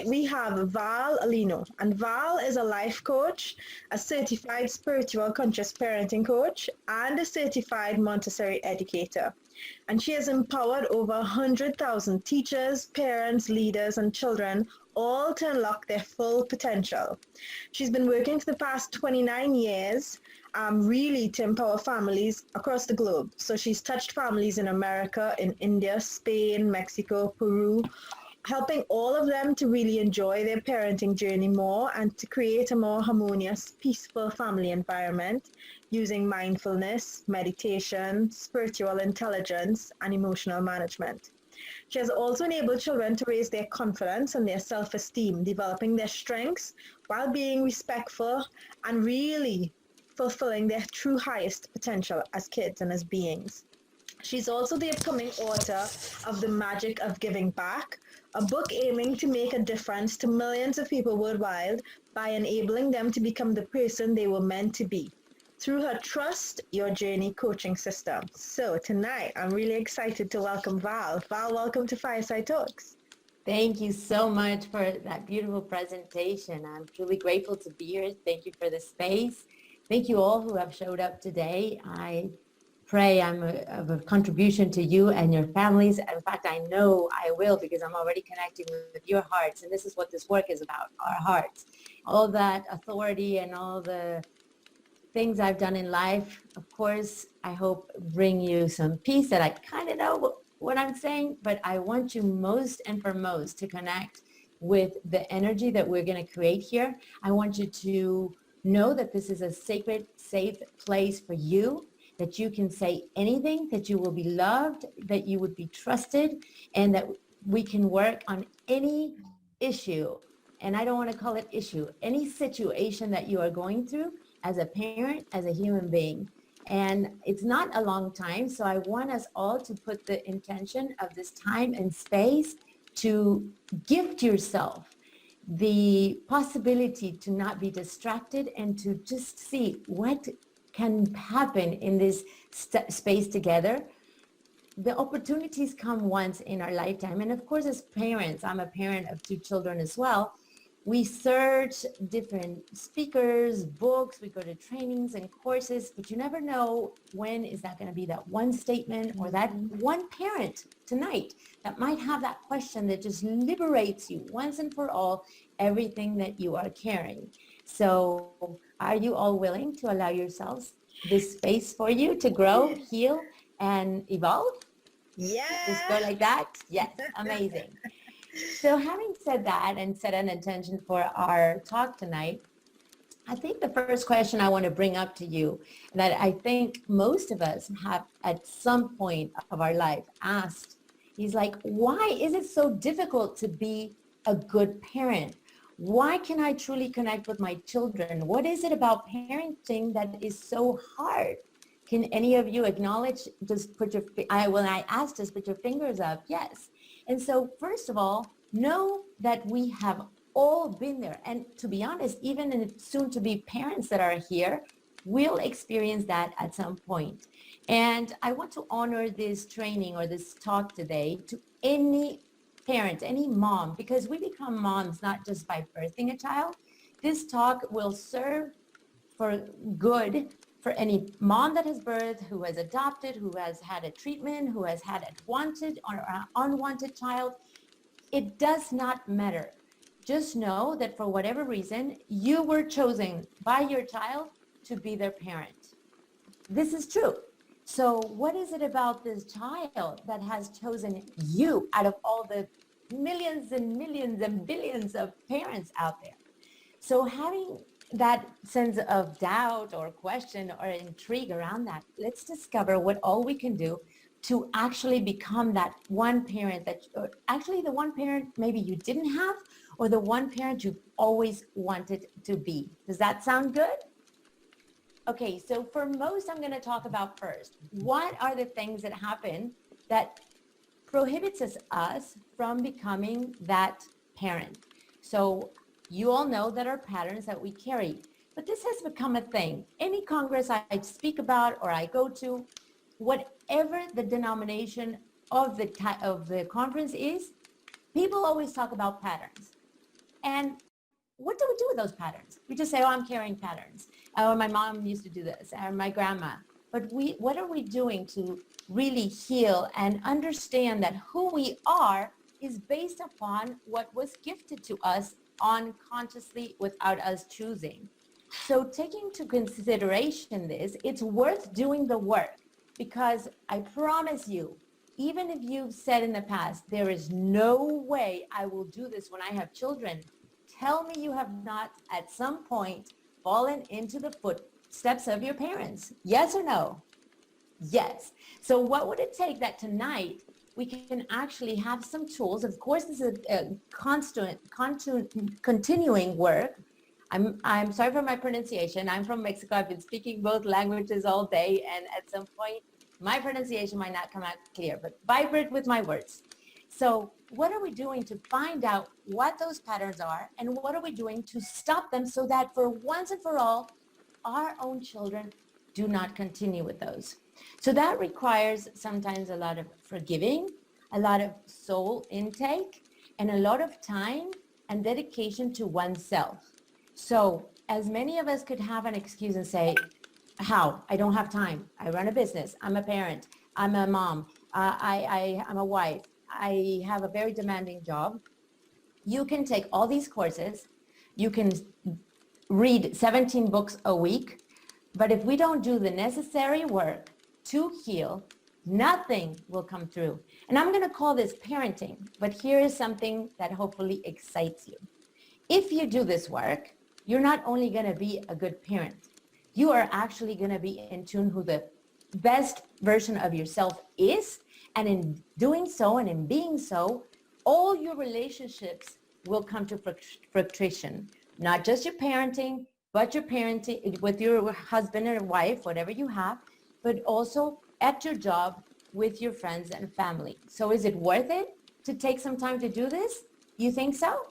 we have Val Alino, and Val is a life coach, a certified spiritual conscious parenting coach, and a certified Montessori educator. And she has empowered over 100,000 teachers, parents, leaders, and children, all to unlock their full potential. She's been working for the past 29 years, really to empower families across the globe. So she's touched families in America, in India, Spain, Mexico, Peru, helping all of them to really enjoy their parenting journey more and to create a more harmonious, peaceful family environment using mindfulness, meditation, spiritual intelligence, and emotional management. She has also enabled children to raise their confidence and their self esteem, developing their strengths while being respectful and really fulfilling their true highest potential as kids and as beings. She's also the upcoming author of The Magic of Giving Back, a book aiming to make a difference to millions of people worldwide by enabling them to become the person they were meant to be through her Trust Your Journey coaching system. So tonight, I'm really excited to welcome Val. Val, welcome to Fireside Talks. Thank you so much for that beautiful presentation. I'm truly grateful to be here. Thank you for the space. Thank you all who have showed up today. I pray I'm of a contribution to you and your families. In fact, I know I will because I'm already connecting with your hearts. And this is what this work is about, our hearts. All that authority and all the things I've done in life, of course, I hope bring you some peace that I kind of know what I'm saying, but I want you most and foremost to connect with the energy that we're going to create here. I want you to know that this is a sacred, safe place for you, that you can say anything, that you will be loved, that you would be trusted, and that we can work on any issue. And I don't want to call it issue, any situation that you are going through as a parent, as a human being. And it's not a long time, so I want us all to put the intention of this time and space to gift yourself the possibility to not be distracted and to just see what can happen in this space together. The opportunities come once in our lifetime. And of course, as parents, I'm a parent of 2 children as well. We search different speakers, books, we go to trainings and courses, but you never know when is that going to be that one statement or that one parent tonight that might have that question that just liberates you once and for all, everything that you are carrying. So are you all willing to allow yourselves this space for you to grow, heal, and evolve? Yeah. Just go like that? Yes, amazing. So having said that and set an intention for our talk tonight, I think the first question I want to bring up to you that I think most of us have at some point of our life asked is like, why is it so difficult to be a good parent? Why can I truly connect with my children? What is it about parenting that is so hard? Can any of you acknowledge, just put your, when I asked, just put your fingers up, yes. And so first of all, know that we have all been there. And to be honest, even in soon to be parents that are here, will experience that at some point. And I want to honor this training or this talk today to any parent, any mom, because we become moms not just by birthing a child. This talk will serve for good for any mom that has birthed, who has adopted, who has had a treatment, who has had a wanted or unwanted child. It does not matter. Just know that for whatever reason, you were chosen by your child to be their parent. This is true. So what is it about this child that has chosen you out of all the millions and millions and billions of parents out there? So having that sense of doubt or question or intrigue around that, let's discover what all we can do to actually become that one parent that, or actually the one parent maybe you didn't have, or the one parent you've always wanted to be. Does that sound good? Okay, so for most, I'm going to talk about first, what are the things that happen that prohibits us from becoming that parent? So you all know that are patterns that we carry, but this has become a thing. Any congress I speak about or I go to, whatever the denomination of the conference is, people always talk about patterns. And what do we do with those patterns? We just say, oh, I'm carrying patterns. Or my mom used to do this, or my grandma. But what are we doing to really heal and understand that who we are is based upon what was gifted to us unconsciously without us choosing? So taking into consideration this, it's worth doing the work, because I promise you, even if you've said in the past, there is no way I will do this when I have children, tell me you have not at some point fallen into the footsteps of your parents. Yes or no? Yes. So what would it take that tonight we can actually have some tools? Of course, this is a continuing work. I'm sorry for my pronunciation. I'm from Mexico. I've been speaking both languages all day, and at some point, my pronunciation might not come out clear, but vibrate with my words. So what are we doing to find out what those patterns are, and what are we doing to stop them so that for once and for all, our own children do not continue with those? So that requires sometimes a lot of forgiving, a lot of soul intake, and a lot of time and dedication to oneself. So as many of us could have an excuse and say, how? I don't have time. I run a business. I'm a parent. I'm a mom. I'm a wife. I have a very demanding job. You can take all these courses. You can read 17 books a week. But if we don't do the necessary work to heal, nothing will come through. And I'm going to call this parenting. But here is something that hopefully excites you. If you do this work, you're not only going to be a good parent, you are actually going to be in tune who the best version of yourself is. And in doing so and in being so, all your relationships will come to fruition. Not just your parenting, but your parenting with your husband or wife, whatever you have, but also at your job with your friends and family. So is it worth it to take some time to do this? You think so?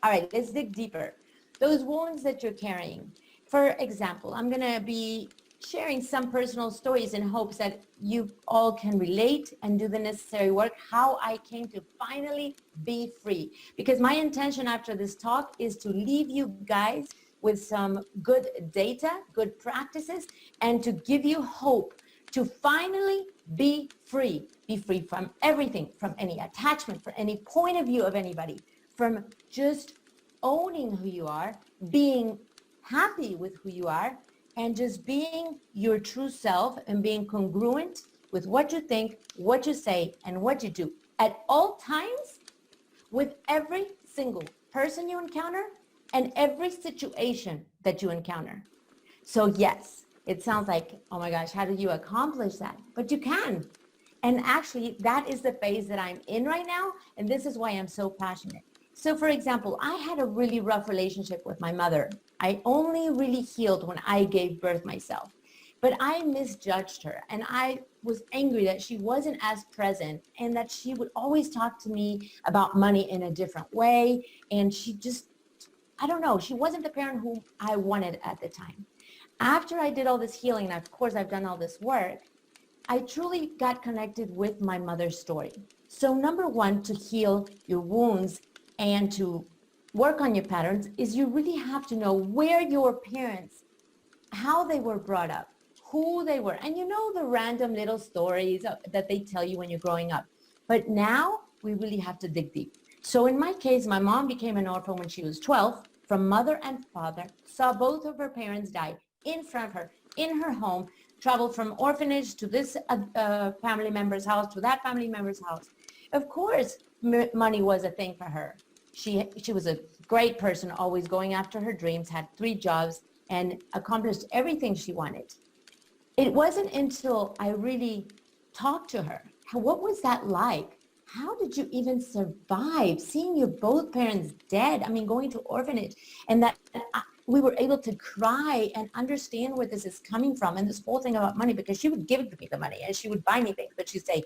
All right, let's dig deeper. Those wounds that you're carrying. For example, I'm going to be sharing some personal stories in hopes that you all can relate and do the necessary work, how I came to finally be free. Because my intention after this talk is to leave you guys with some good data, good practices, and to give you hope to finally be free. Be free from everything, from any attachment, from any point of view of anybody, from just owning who you are, being happy with who you are, and just being your true self and being congruent with what you think, what you say, and what you do at all times with every single person you encounter and every situation that you encounter. So yes, it sounds like, oh my gosh, how did you accomplish that? But you can. And actually, that is the phase that I'm in right now, and this is why I'm so passionate. So for example, I had a really rough relationship with my mother. I only really healed when I gave birth myself. But I misjudged her, and I was angry that she wasn't as present and that she would always talk to me about money in a different way. And she just, I don't know, she wasn't the parent who I wanted at the time. After I did all this healing, and of course I've done all this work, I truly got connected with my mother's story. So number one, to heal your wounds and to work on your patterns is you really have to know where your parents, how they were brought up, who they were. And you know the random little stories that they tell you when you're growing up. But now we really have to dig deep. So in my case, my mom became an orphan when she was 12 from mother and father, saw both of her parents die in front of her, in her home, traveled from orphanage to this family member's house, to that family member's house. Of course, money was a thing for her. She was a great person, always going after her dreams, had 3 jobs, and accomplished everything she wanted. It wasn't until I really talked to her, what was that like? How did you even survive seeing your both parents dead? I mean, going to orphanage, and that we were able to cry and understand where this is coming from, and this whole thing about money, because she would give me the money and she would buy me things, but she'd say,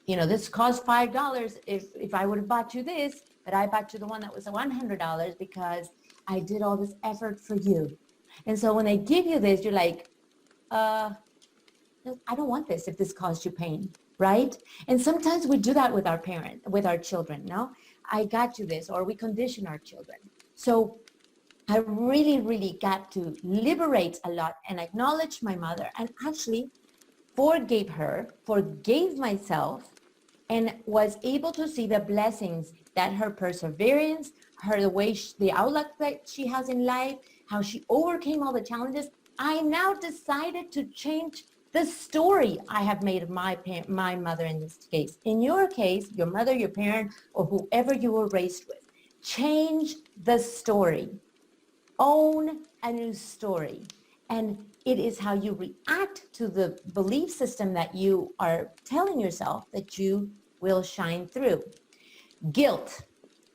you know, this cost $5 if I would have bought you this, but I bought you the one that was $100 because I did all this effort for you. And so when they give you this, you're like, I don't want this if this caused you pain, right? And sometimes we do that with our children, no? I got to this, or we condition our children. So I really, really got to liberate a lot and acknowledge my mother and actually forgave her, forgave myself, and was able to see the blessings that her perseverance, her the way, the outlook that she has in life, how she overcame all the challenges. I now decided to change the story I have made of my mother in this case. In your case, your mother, your parent, or whoever you were raised with, change the story. Own a new story. And it is how you react to the belief system that you are telling yourself that you will shine through. Guilt.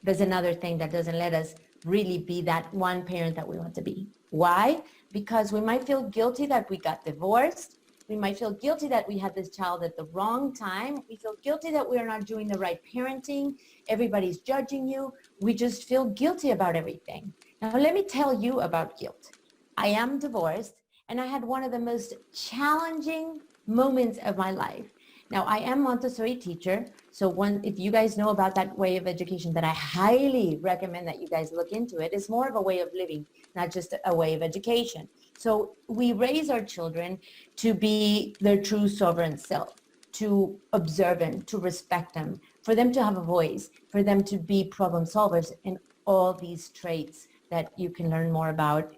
There's another thing that doesn't let us really be that one parent that we want to be. Why? Because we might feel guilty that we got divorced. We might feel guilty that we had this child at the wrong time. We feel guilty that we are not doing the right parenting. Everybody's judging you. We just feel guilty about everything. Now, let me tell you about guilt. I am divorced, and I had one of the most challenging moments of my life. Now, I am Montessori teacher, so if you guys know about that way of education, that I highly recommend that you guys look into it. It's more of a way of living, not just a way of education. So we raise our children to be their true sovereign self, to observant, to respect them, for them to have a voice, for them to be problem solvers, and all these traits that you can learn more about,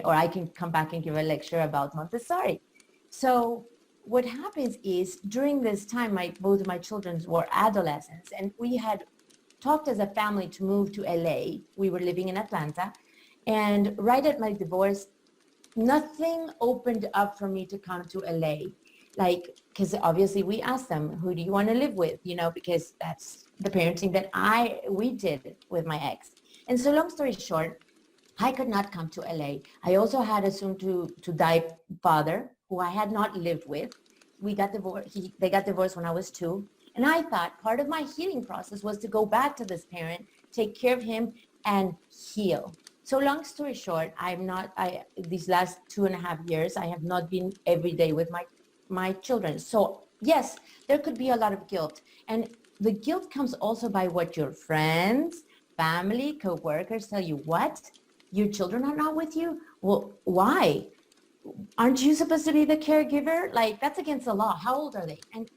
or I can come back and give a lecture about Montessori. So what happens is during this time, both of my children were adolescents, and we had talked as a family to move to LA. We were living in Atlanta, and right at my divorce, nothing opened up for me to come to LA. Because obviously we asked them, who do you want to live with? Because that's the parenting that we did with my ex. And so long story short, I could not come to LA. I also had a soon to die father who I had not lived with. We got divorced. They got divorced when I was 2. And I thought part of my healing process was to go back to this parent, take care of him, and heal. So long story short, these last 2.5 years, I have not been every day with my children. So yes, there could be a lot of guilt. And the guilt comes also by what your friends, family, co-workers tell you. What? Your children are not with you? Well, why? Aren't you supposed to be the caregiver? That's against the law. How old are they? And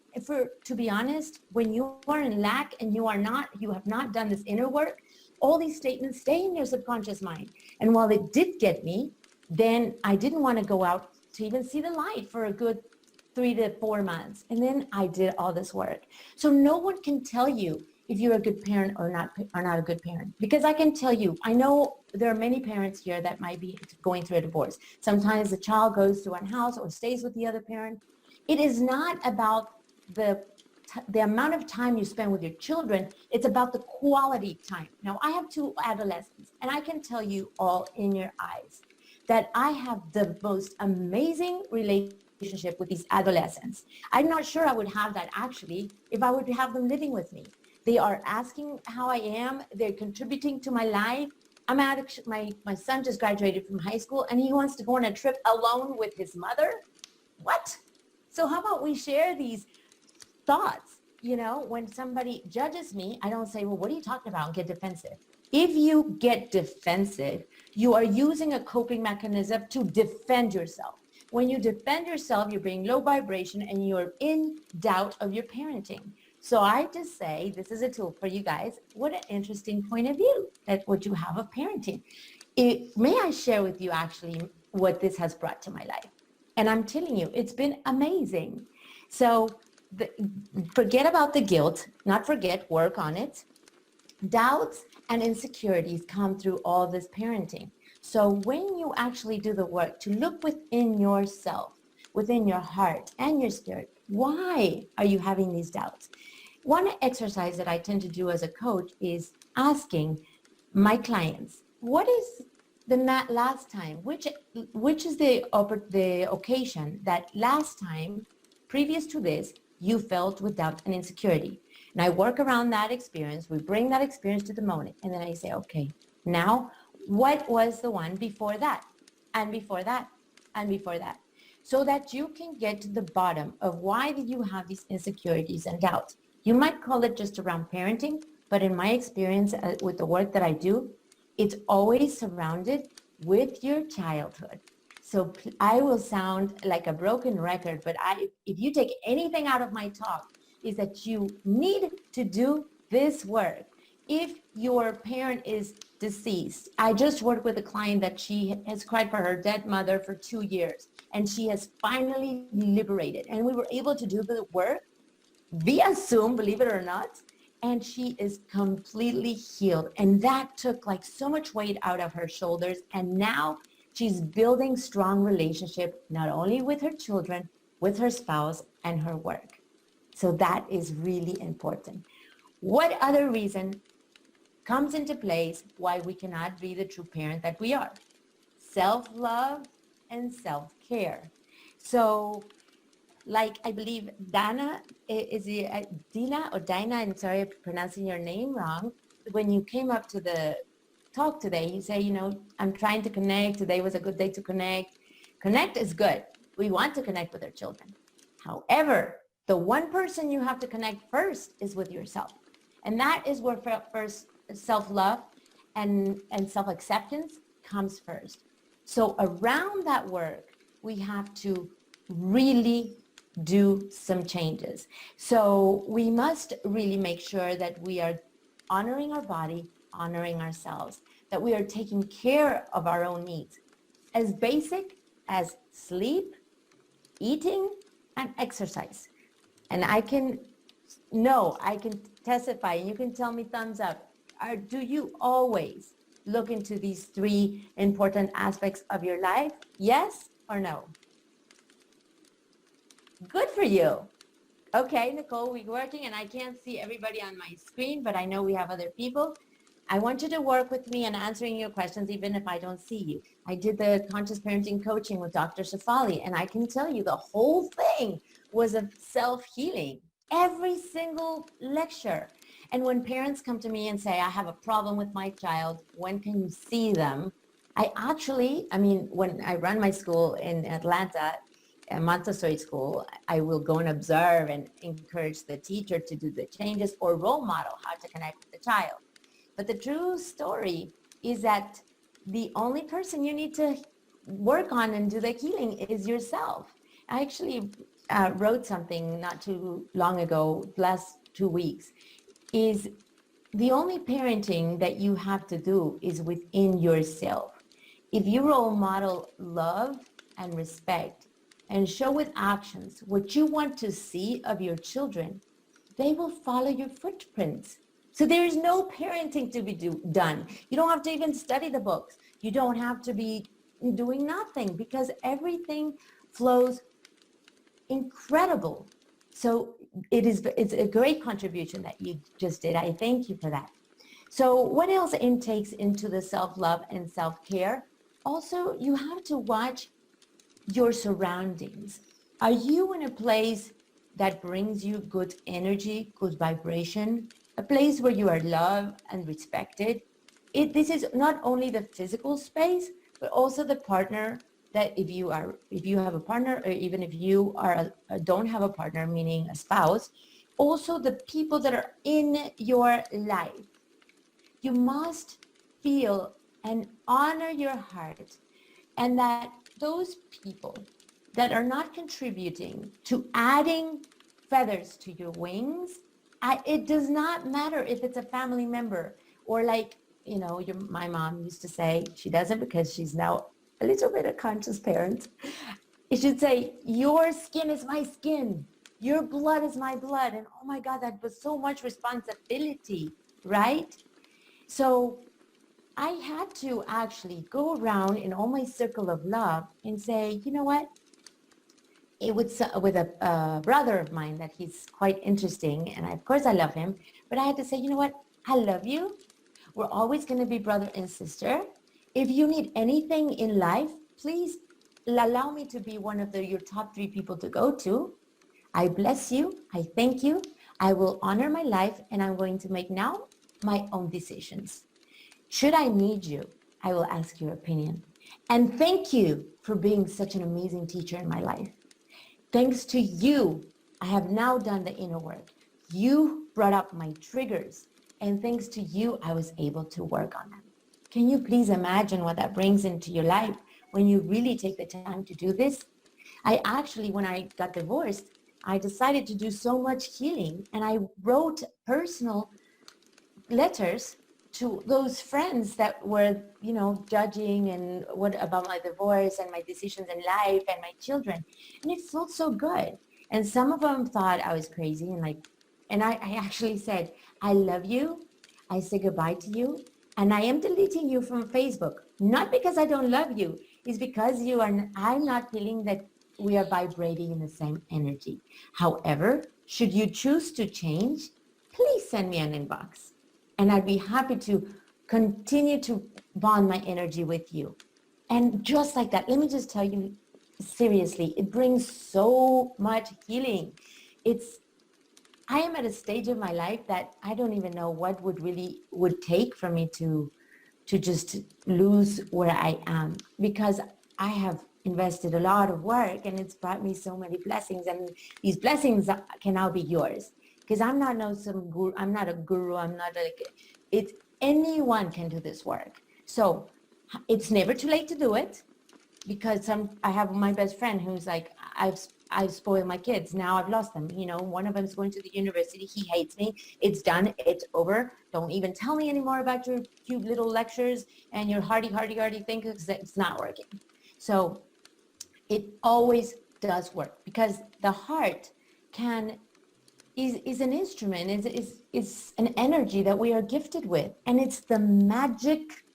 to be honest, when you are in lack and you have not done this inner work, all these statements stay in your subconscious mind. And while it did get me, then I didn't want to go out to even see the light for a good 3 to 4 months. And then I did all this work. So no one can tell you if you're a good parent or not a good parent. Because I can tell you, I know there are many parents here that might be going through a divorce. Sometimes the child goes to one house or stays with the other parent. It is not about the amount of time you spend with your children. It's about the quality time. Now, I have 2 adolescents, and I can tell you all in your eyes that I have the most amazing relationship with these adolescents. I'm not sure I would have that actually if I would have them living with me. They are asking how I am. They're contributing to my life. My son just graduated from high school, and he wants to go on a trip alone with his mother. What? So how about we share these thoughts? When somebody judges me, I don't say, well, what are you talking about, and get defensive. If you get defensive, you are using a coping mechanism to defend yourself. When you defend yourself, you're being low vibration and you're in doubt of your parenting. So I just say, this is a tool for you guys. What an interesting point of view that what you have of parenting. May I share with you actually what this has brought to my life? And I'm telling you, it's been amazing. So forget about the guilt, not forget, work on it. Doubts and insecurities come through all this parenting. So when you actually do the work to look within yourself, within your heart and your spirit, why are you having these doubts? One exercise that I tend to do as a coach is asking my clients, what is the last time, which is the occasion that last time, previous to this, you felt with doubt and insecurity? And I work around that experience. We bring that experience to the moment. And then I say, okay, now what was the one before that? And before that? And before that? So that you can get to the bottom of why did you have these insecurities and doubts. You might call it just around parenting, But in my experience with the work that I do, it's always surrounded with your childhood. So I will sound like a broken record, but if you take anything out of my talk, is that you need to do this work. If your parent is deceased, I just worked with a client that she has cried for her dead mother for 2 years, and she has finally liberated. And we were able to do the work via Zoom, believe it or not, and she is completely healed. And that took like so much weight out of her shoulders. And now she's building strong relationship, not only with her children, with her spouse and her work. So that is really important. What other reason comes into place why we cannot be the true parent that we are? Self-love and self-care. So like I believe Dana, is it Dina or Dinah? I'm sorry if pronouncing your name wrong. When you came up to the talk today, you say, I'm trying to connect. Today was a good day to connect. Connect is good. We want to connect with our children. However, the one person you have to connect first is with yourself. And that is where first self-love and self-acceptance comes first. So around that work, we have to really do some changes. So we must really make sure that we are honoring our body, honoring ourselves, that we are taking care of our own needs, as basic as sleep, eating, and exercise. And I can testify, and you can tell me thumbs up. Do you always look into these three important aspects of your life? Yes or no? Good for you. Okay, Nicole, we're working, and I can't see everybody on my screen, but I know we have other people. I want you to work with me on answering your questions, even if I don't see you. I did the conscious parenting coaching with Dr. Shafali, and I can tell you the whole thing was of self-healing, every single lecture. And when parents come to me and say, I have a problem with my child, when can you see them? When I run my school in Atlanta, a Montessori school, I will go and observe and encourage the teacher to do the changes or role model how to connect with the child. But the true story is that the only person you need to work on and do the healing is yourself. I actually wrote something not too long ago, last 2 weeks, is the only parenting that you have to do is within yourself. If you role model love and respect and show with actions what you want to see of your children, they will follow your footprints. So there is no parenting to be done. You don't have to even study the books. You don't have to be doing nothing, because everything flows incredible. So it's a great contribution that you just did. I thank you for that. So what else intakes into the self-love and self-care? Also, you have to watch your surroundings. Are you in a place that brings you good energy, good vibration, a place where you are loved and respected? This is not only the physical space, but also the partner, that if you have a partner, or even if you don't have a partner, meaning a spouse, also the people that are in your life. You must feel and honor your heart, and that those people that are not contributing to adding feathers to your wings, it does not matter if it's a family member, or like, my mom used to say, she doesn't because she's now a little bit a conscious parent. It should say, your skin is my skin, your blood is my blood. And oh my God, that was so much responsibility, right? So I had to actually go around in all my circle of love and say, you know what? It was with a brother of mine that he's quite interesting. And of course I love him, but I had to say, you know what? I love you. We're always going to be brother and sister. If you need anything in life, please allow me to be one of your top 3 people to go to. I bless you. I thank you. I will honor my life, and I'm going to make now my own decisions. Should I need you, I will ask your opinion. And thank you for being such an amazing teacher in my life. Thanks to you, I have now done the inner work. You brought up my triggers, And thanks to you, I was able to work on them. Can you please imagine what that brings into your life when you really take the time to do this? I actually, when I got divorced, I decided to do so much healing, and I wrote personal letters to those friends that were, judging and what about my divorce and my decisions in life and my children. And it felt so good. And some of them thought I was crazy, and I actually said, I love you. I say goodbye to you. And I am deleting you from Facebook, not because I don't love you. It's because I'm not feeling that we are vibrating in the same energy. However, should you choose to change, please send me an inbox. And I'd be happy to continue to bond my energy with you. And just like that, let me just tell you seriously, it brings so much healing. I am at a stage of my life that I don't even know what would take for me to just lose where I am, because I have invested a lot of work and it's brought me so many blessings, and these blessings can now be yours. Because I'm not some guru, I'm not a guru, it's anyone can do this work. So it's never too late to do it, because I have my best friend who's like, I've spoiled my kids. Now I've lost them. One of them's going to the university. He hates me. It's done. It's over. Don't even tell me anymore about your cute little lectures and your hardy thing, because it's not working. So it always does work, because the heart is an instrument, is an energy that we are gifted with, and it's the magic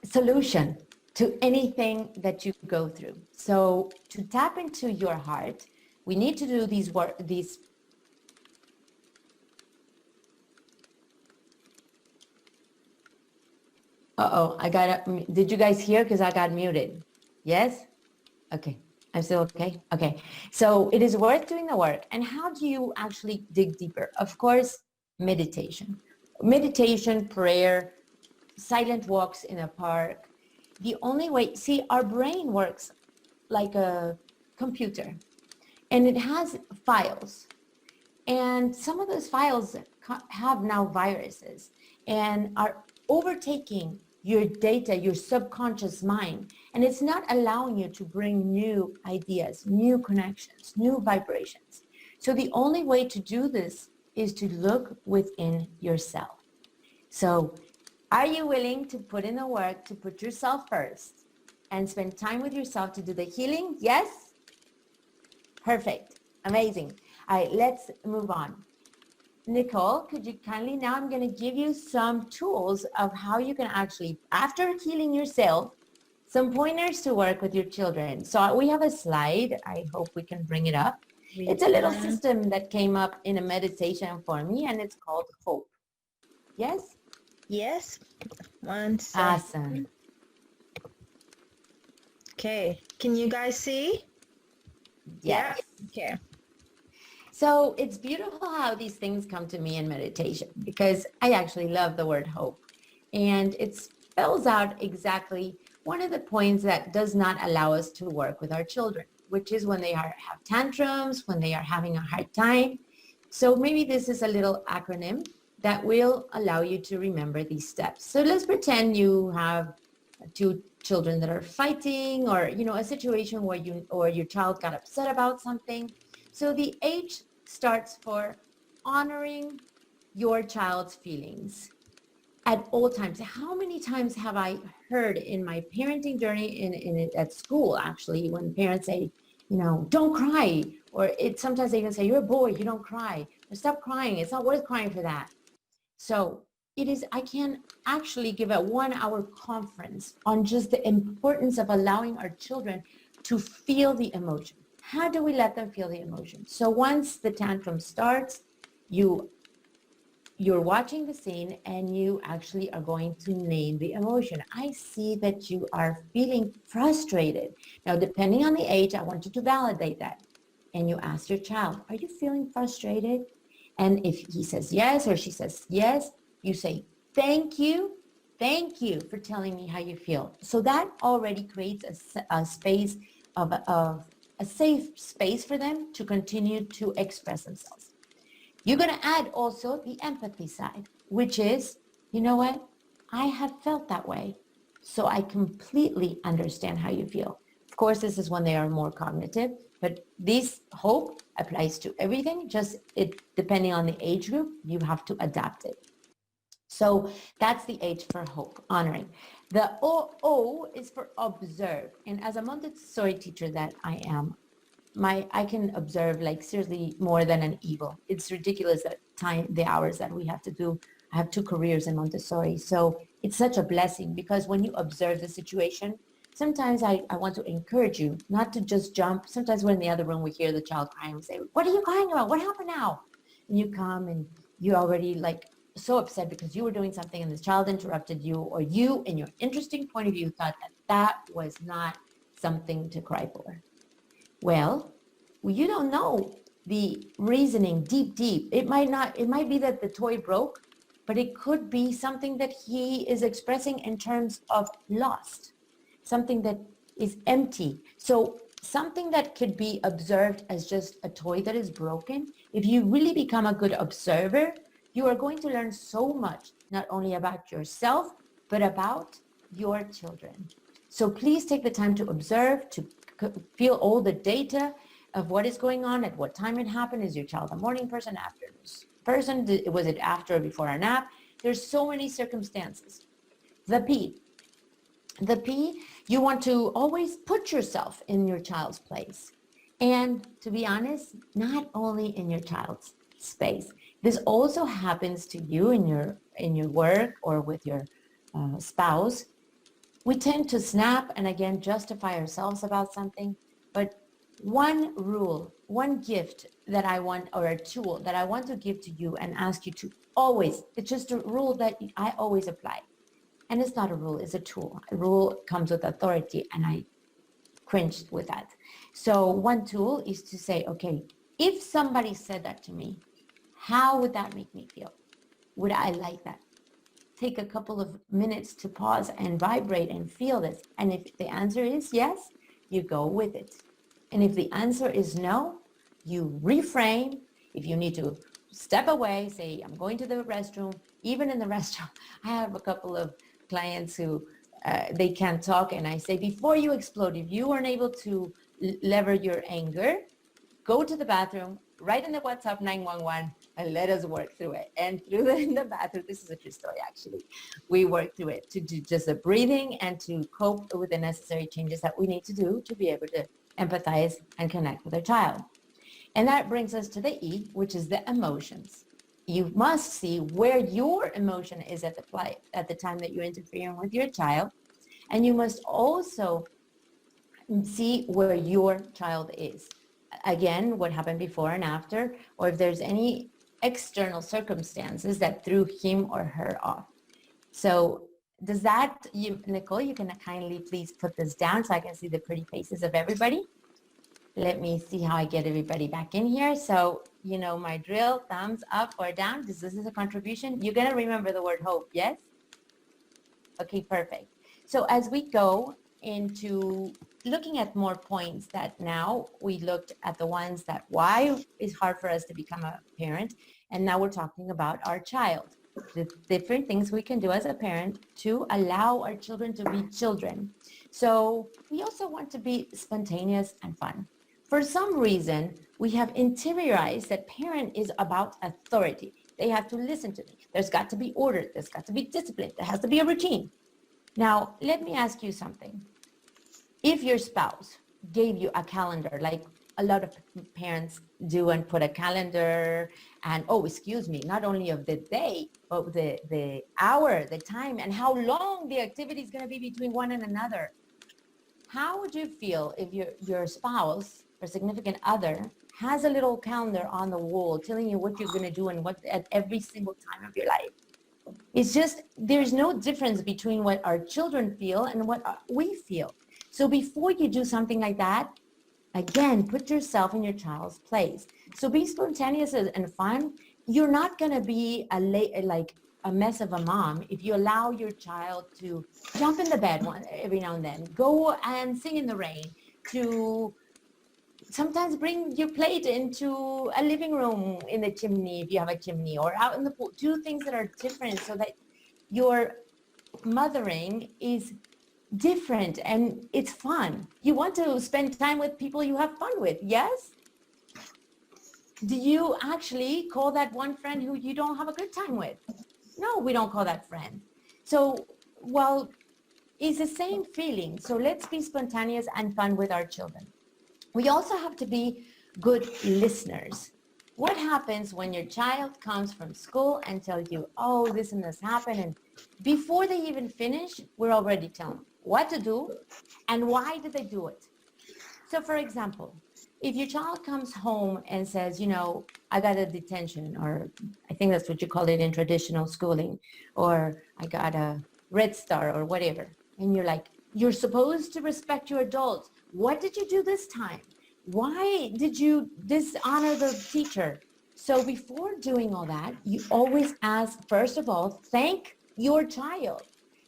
solution to anything that you go through. So to tap into your heart, we need to do these. Did you guys hear? Because I got muted. Yes? Okay. I'm still okay? Okay. So it is worth doing the work. And how do you actually dig deeper? Of course, meditation. Meditation, prayer, silent walks in a park. The only way, see, our brain works like a computer, and it has files. And some of those files have now viruses and are overtaking your data, your subconscious mind. And it's not allowing you to bring new ideas, new connections, new vibrations. So the only way to do this is to look within yourself. So are you willing to put in the work to put yourself first and spend time with yourself to do the healing? Yes? Perfect. Amazing. All right, let's move on. Nicole, could you kindly, now I'm going to give you some tools of how you can actually, after healing yourself, some pointers to work with your children. So we have a slide. I hope we can bring it up. It's a little system that came up in a meditation for me, and it's called Hope. Yes? Yes. One second. Awesome. Okay. Can you guys see? Yes. Yeah. Okay. So it's beautiful how these things come to me in meditation, because I actually love the word hope. And it spells out exactly one of the points that does not allow us to work with our children, which is when they have tantrums, when they are having a hard time. So maybe this is a little acronym that will allow you to remember these steps. So let's pretend you have two children that are fighting, or a situation where your child got upset about something. So the H starts for honoring your child's feelings at all times. How many times have I heard in my parenting journey at school, actually, when parents say, don't cry, or sometimes they even say, you're a boy, you don't cry, or stop crying, it's not worth crying for that. So I can actually give a 1-hour conference on just the importance of allowing our children to feel the emotion. How do we let them feel the emotion? So once the tantrum starts, you're watching the scene and you actually are going to name the emotion. I see that you are feeling frustrated. Now, depending on the age, I want you to validate that. And you ask your child, are you feeling frustrated? And if he says yes, or she says yes, you say, thank you for telling me how you feel. So that already creates a space of a safe space for them to continue to express themselves. You're going to add also the empathy side, which is, you know what? I have felt that way. So I completely understand how you feel. Of course, this is when they are more cognitive, but this hope applies to everything. Just it depending on the age group, you have to adapt it. So that's the H for hope, honoring. The O is for observe. And as a Montessori teacher that I am, I can observe like seriously more than an eagle. It's ridiculous the hours that we have to do. I have 2 careers in Montessori. So it's such a blessing because when you observe the situation, sometimes I want to encourage you not to just jump. Sometimes we're in the other room, we hear the child crying. We say, what are you crying about? What happened now? And you come and you already like so upset because you were doing something and the child interrupted you, or you in your interesting point of view thought that was not something to cry for. Well, you don't know the reasoning deep. It might be that the toy broke, but it could be something that he is expressing in terms of lost, something that is empty. So something that could be observed as just a toy that is broken. If you really become a good observer, you are going to learn so much, not only about yourself, but about your children. So please take the time to observe, to feel all the data of what is going on, at what time it happened. Is your child a morning person, afternoon person? Was it after or before a nap? There's so many circumstances. The P, you want to always put yourself in your child's place. And to be honest, not only in your child's space. This also happens to you in your work or with your spouse. We tend to snap and again justify ourselves about something, but one rule, one gift that I want, or a tool that I want to give to you and ask you to always, it's just a rule that I always apply. And it's not a rule, it's a tool. A rule comes with authority, and I cringed with that. So one tool is to say, okay, if somebody said that to me, how would that make me feel? Would I like that? Take a couple of minutes to pause and vibrate and feel this. And if the answer is yes, you go with it. And if the answer is no, you reframe. If you need to step away, say, I'm going to the restroom. Even in the restroom, I have a couple of clients who they can't talk. And I say, before you explode, if you weren't able to lever your anger, go to the bathroom, write in the WhatsApp 911, and let us work through it. And in the bathroom, this is a true story actually, we work through it to do just a breathing and to cope with the necessary changes that we need to do to be able to empathize and connect with our child. And that brings us to the E, which is the emotions. You must see where your emotion is at the time that you're interfering with your child. And you must also see where your child is. Again, what happened before and after, or if there's any external circumstances that threw him or her off. So does that, Nicole, you can kindly please put this down so I can see the pretty faces of everybody. Let me see how I get everybody back in here. So, you know my drill, thumbs up or down. This is a contribution. You're going to remember the word hope, yes? Okay, perfect. So as we go into looking at more points, that now we looked at the ones that why it's hard for us to become a parent, and now we're talking about our child, the different things we can do as a parent to allow our children to be children. So we also want to be spontaneous and fun. For some reason, we have interiorized that parent is about authority. They have to listen to me. There's got to be order. There's got to be discipline. There has to be a routine. Now, let me ask you something. If your spouse gave you a calendar, like a lot of parents do, and put a calendar and, oh, excuse me, not only of the day, but the hour, the time, and how long the activity is going to be between one and another, how would you feel if your spouse or significant other has a little calendar on the wall telling you what you're going to do and what at every single time of your life? It's just, there's no difference between what our children feel and what we feel. So before you do something like that, again, put yourself in your child's place. So be spontaneous and fun. You're not going to be a mess of a mom if you allow your child to jump in the bed every now and then, go and sing in the rain, to sometimes bring your plate into a living room in the chimney if you have a chimney, or out in the pool. Do things that are different so that your mothering is different and it's fun. You want to spend time with people you have fun with, yes? Do you actually call that one friend who you don't have a good time with? No, we don't call that friend. So, well, it's the same feeling. So let's be spontaneous and fun with our children. We also have to be good listeners. What happens when your child comes from school and tells you, oh, this and this happened, and before they even finish, we're already telling them what to do and why did they do it? So for example, if your child comes home and says, I got a detention, or I think that's what you call it in traditional schooling, or I got a red star or whatever, and you're like, you're supposed to respect your adults. What did you do this time? Why did you dishonor the teacher? So before doing all that, you always ask, first of all, thank your child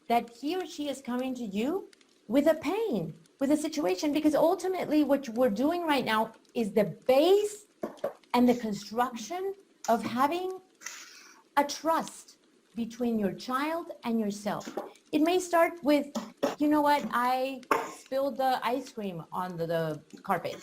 that he or she is coming to you with a pain, with a situation, because ultimately what we're doing right now is the base and the construction of having a trust between your child and yourself. It may start with, you know what, I spilled the ice cream on the carpet.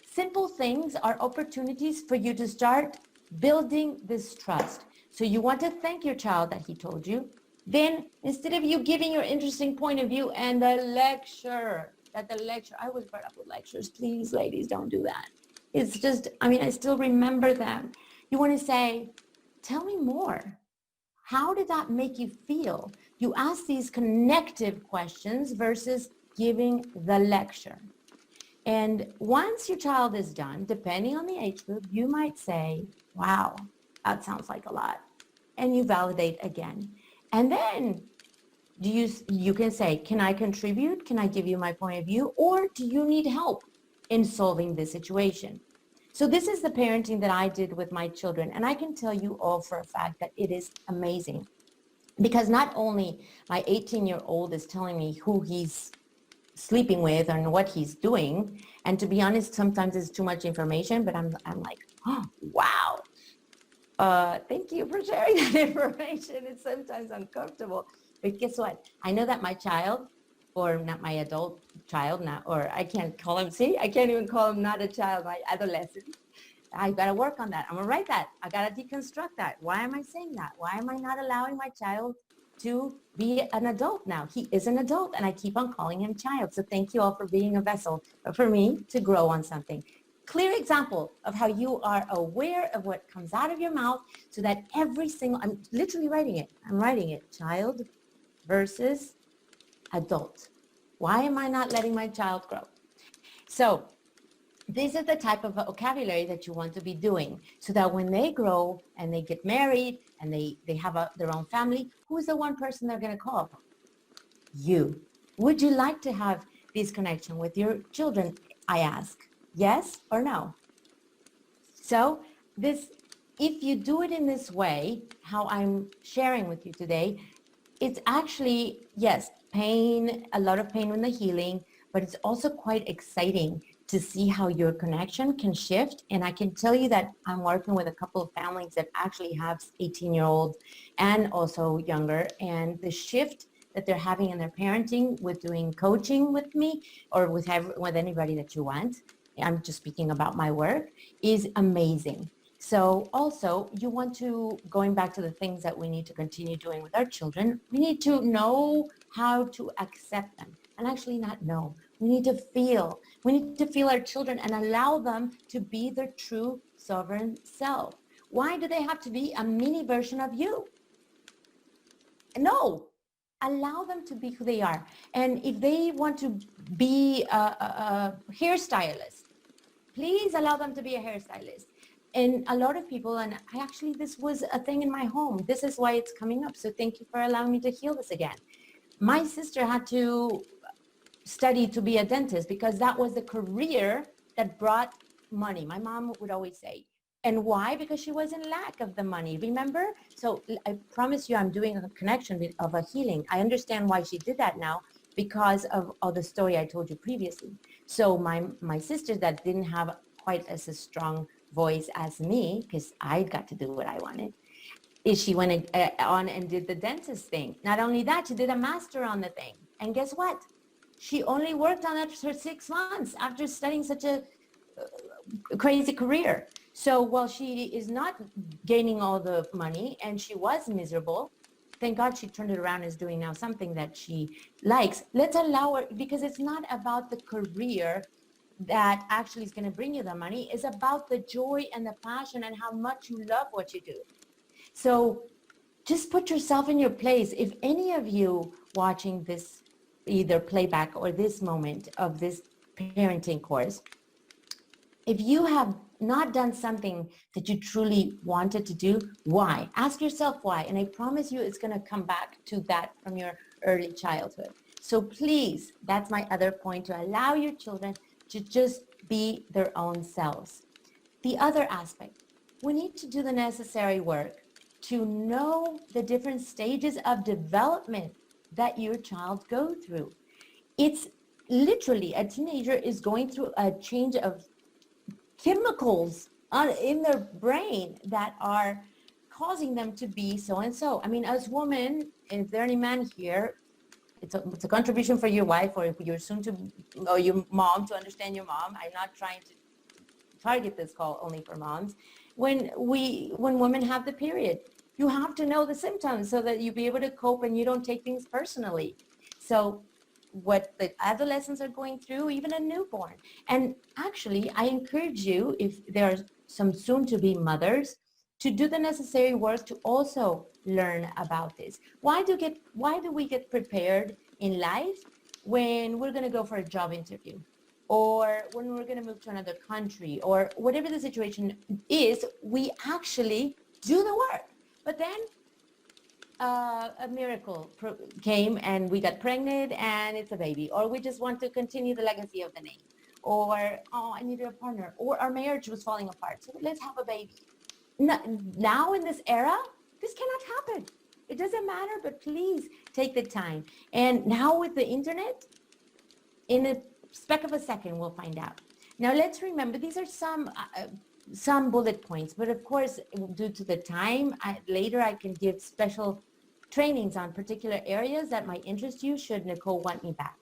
Simple things are opportunities for you to start building this trust. So you want to thank your child that he told you. Then instead of you giving your interesting point of view and the lecture, I was brought up with lectures. Please, ladies, don't do that. It's just, I still remember them. You want to say, tell me more. How did that make you feel? You ask these connective questions versus giving the lecture. And once your child is done, depending on the age group, you might say, wow, that sounds like a lot. And you validate again. And then you can say, can I contribute? Can I give you my point of view? Or do you need help in solving this situation? So this is the parenting that I did with my children. And I can tell you all for a fact that it is amazing. Because not only my 18-year-old is telling me who he's sleeping with and what he's doing, and to be honest, sometimes it's too much information, but I'm like, oh, wow. Thank you for sharing that information. It's sometimes uncomfortable, but guess what? I know that my child, or not my adult child, or I can't call him, I can't even call him not a child, my adolescent. I got to work on that. I'm going to write that. I got to deconstruct that. Why am I saying that? Why am I not allowing my child to be an adult now? He is an adult, and I keep on calling him child. So thank you all for being a vessel for me to grow on something. Clear example of how you are aware of what comes out of your mouth, so that I'm literally writing it. I'm writing it, child versus adult. Why am I not letting my child grow? So this is the type of vocabulary that you want to be doing, so that when they grow and they get married and they have their own family, who's the one person they're going to call? You. Would you like to have this connection with your children? I ask. Yes or no? So if you do it in this way, how I'm sharing with you today, it's actually, yes, pain, a lot of pain in the healing, but it's also quite exciting to see how your connection can shift. And I can tell you that I'm working with a couple of families that actually have 18-year-olds and also younger, and the shift that they're having in their parenting with doing coaching with me, or with anybody that you want, I'm just speaking about my work, is amazing. So also, you want to, going back to the things that we need to continue doing with our children, we need to know how to accept them, and actually not know. We need to feel. We need to feel our children and allow them to be their true sovereign self. Why do they have to be a mini version of you? No. Allow them to be who they are. And if they want to be a hairstylist, please allow them to be a hairstylist. And a lot of people, and this was a thing in my home. This is why it's coming up. So thank you for allowing me to heal this again. My sister had to study to be a dentist because that was the career that brought money. My mom would always say. And why? Because she was in lack of the money, remember? So I promise you I'm doing a connection of a healing. I understand why she did that now, because of all the story I told you previously. So my sister that didn't have quite as a strong voice as me, because I got to do what I wanted, is she went on and did the dentist thing. Not only that, she did a master on the thing. And guess what? She only worked on it for 6 months after studying such a crazy career. So while she is not gaining all the money and she was miserable, thank God she turned it around and is doing now something that she likes. Let's allow her, because it's not about the career that actually is going to bring you the money. It's about the joy and the passion and how much you love what you do. So just put yourself in your place. If any of you watching this, either playback or this moment of this parenting course, if you have not done something that you truly wanted to do, why? Ask yourself why. And I promise you it's going to come back to that from your early childhood. So please, that's my other point, to allow your children to just be their own selves. The other aspect, we need to do the necessary work to know the different stages of development that your child go through. It's literally, a teenager is going through a change of chemicals in their brain that are causing them to be so and so. I mean, as women, if there any man here, it's a contribution for your wife or your soon to, or your mom, to understand your mom. I'm not trying to target this call only for moms. When women have the period, you have to know the symptoms so that you be able to cope and you don't take things personally. So what the adolescents are going through, even a newborn. And actually, I encourage you, if there are some soon-to-be mothers, to do the necessary work to also learn about this. Why do we get prepared in life when we're going to go for a job interview, or when we're going to move to another country, or whatever the situation is? We actually do the work, but then a miracle came and we got pregnant and it's a baby, or we just want to continue the legacy of the name, or I needed a partner, or our marriage was falling apart, so let's have a baby. Now in this era, this cannot happen. It doesn't matter, but please take the time. And now with the internet, in a speck of a second, we'll find out. Now let's remember, these are some bullet points, but of course, due to the time, later I can give special trainings on particular areas that might interest you should Nicole want me back.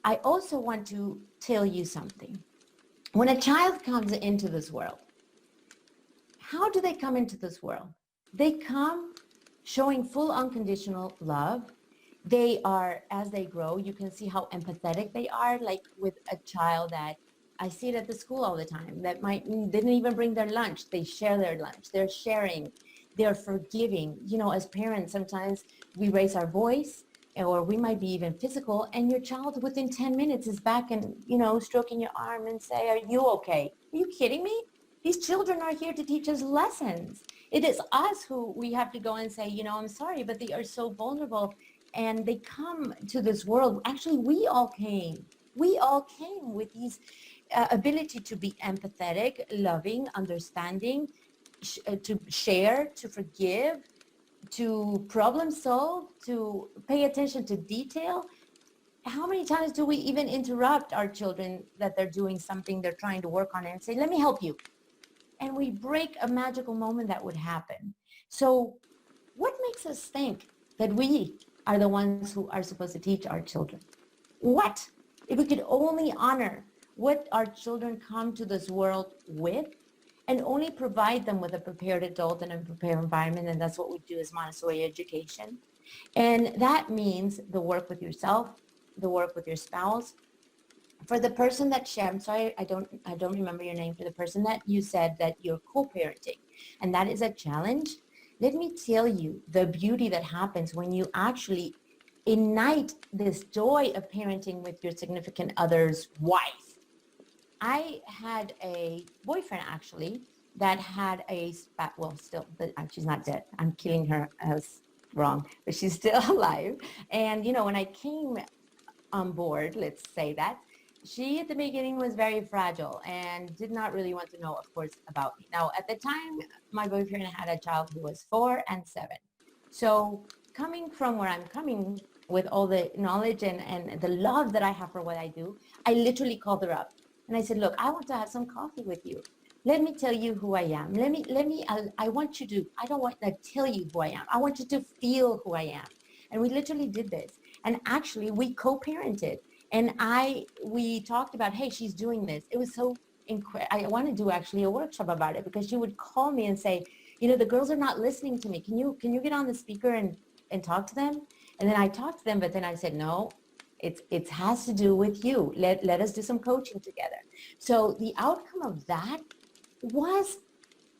I also want to tell you something. When a child comes into this world, how do they come into this world? They come showing full unconditional love. They are, as they grow, you can see how empathetic they are, like with a child that I see it at the school all the time that didn't even bring their lunch. They share their lunch. They're sharing. They're forgiving. You know, as parents, sometimes we raise our voice, or we might be even physical, and your child within 10 minutes is back and, stroking your arm and say, "Are you okay?" Are you kidding me? These children are here to teach us lessons. It is us who we have to go and say, "I'm sorry," but they are so vulnerable, and they come to this world. Actually, we all came with these ability to be empathetic, loving, understanding, to share, to forgive, to problem solve, to pay attention to detail. How many times do we even interrupt our children that they're doing something they're trying to work on and say, "Let me help you"? And we break a magical moment that would happen. So what makes us think that we are the ones who are supposed to teach our children? What? If we could only honor what our children come to this world with, and only provide them with a prepared adult and a prepared environment, and that's what we do as Montessori education. And that means the work with yourself, the work with your spouse. For the person that shared, I'm sorry, I don't remember your name, for the person that you said that you're co-parenting, and that is a challenge. Let me tell you the beauty that happens when you actually ignite this joy of parenting with your significant other's wife. I had a boyfriend actually that had still, she's not dead. I'm killing her as wrong, but she's still alive. And when I came on board, let's say that, she at the beginning was very fragile and did not really want to know, of course, about me. Now, at the time, my boyfriend had a child who was 4 and 7. So coming from where I'm coming with all the knowledge and the love that I have for what I do, I literally called her up and I said, look, I want to have some coffee with you. Let me tell you who I am. I want you to, I don't want to tell you who I am. I want you to feel who I am. And we literally did this. And actually we co-parented and we talked about, hey, she's doing this. It was so incredible. I want to do actually a workshop about it because she would call me and say, you know, the girls are not listening to me. Can you get on the speaker and talk to them? And then I talked to them, but then I said, no, it has to do with you. Let us do some coaching together. So the outcome of that was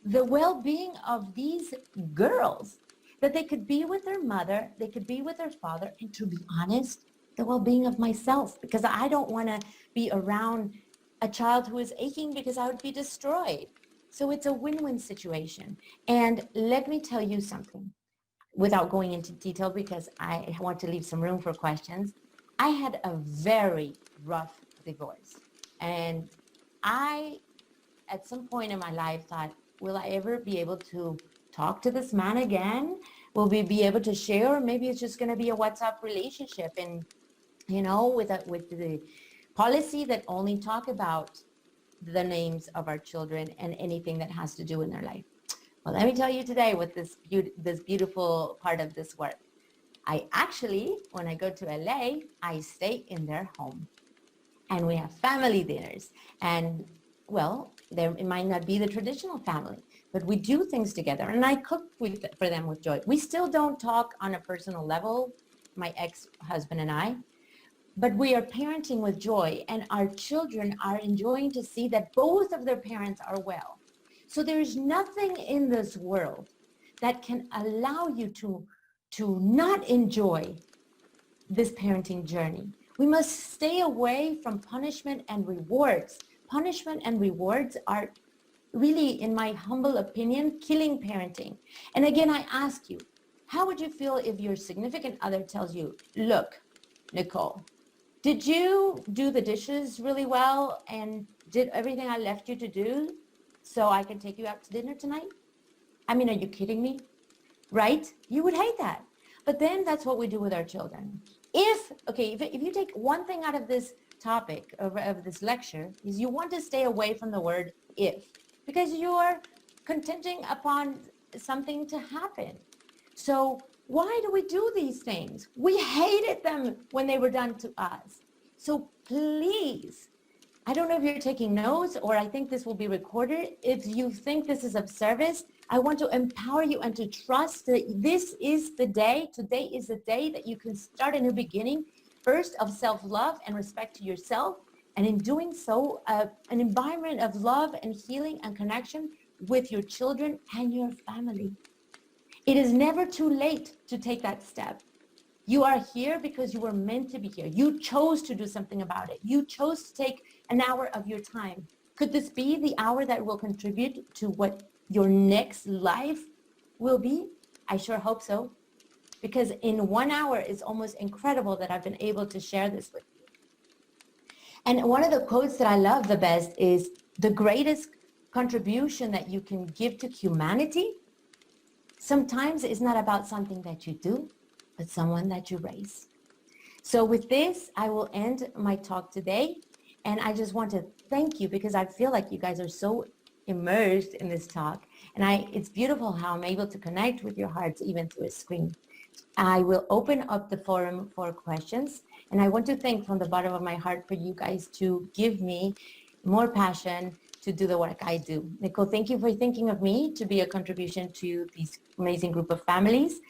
the well-being of these girls, that they could be with their mother, they could be with their father, and to be honest, the well-being of myself, because I don't want to be around a child who is aching because I would be destroyed. So it's a win-win situation. And let me tell you something, without going into detail because I want to leave some room for questions. I had a very rough divorce. And I, at some point in my life, thought, will I ever be able to talk to this man again? Will we be able to share? Or maybe it's just going to be a WhatsApp relationship and, you know, with the policy that only talk about the names of our children and anything that has to do in their life. Well, let me tell you today what this beautiful part of this work. I actually, when I go to LA, I stay in their home and we have family dinners. And well, it might not be the traditional family, but we do things together. And I cook for them with joy. We still don't talk on a personal level, my ex-husband and I, but we are parenting with joy and our children are enjoying to see that both of their parents are well. So there's nothing in this world that can allow you to not enjoy this parenting journey. We must stay away from punishment and rewards. Punishment and rewards are really, in my humble opinion, killing parenting. And again, I ask you, how would you feel if your significant other tells you, look, Nicole, did you do the dishes really well and did everything I left you to do so I can take you out to dinner tonight? I mean, are you kidding me? Right? You would hate that. But then that's what we do with our children. If you take one thing out of this topic, of this lecture, is you want to stay away from the word if, because you're contingent upon something to happen. So why do we do these things? We hated them when they were done to us. So please, I don't know if you're taking notes or I think this will be recorded. If you think this is of service, I want to empower you and to trust that this is the day, today is the day that you can start a new beginning, first of self-love and respect to yourself. And in doing so, an environment of love and healing and connection with your children and your family. It is never too late to take that step. You are here because you were meant to be here. You chose to do something about it. You chose to take an hour of your time. Could this be the hour that will contribute to what your next life will be? I sure hope so. Because in 1 hour, it's almost incredible that I've been able to share this with you. And one of the quotes that I love the best is, the greatest contribution that you can give to humanity sometimes is not about something that you do, but someone that you raise. So with this, I will end my talk today. And I just want to thank you because I feel like you guys are so immersed in this talk. And it's beautiful how I'm able to connect with your hearts even through a screen. I will open up the forum for questions. And I want to thank from the bottom of my heart for you guys to give me more passion to do the work I do. Nicole, thank you for thinking of me to be a contribution to this amazing group of families.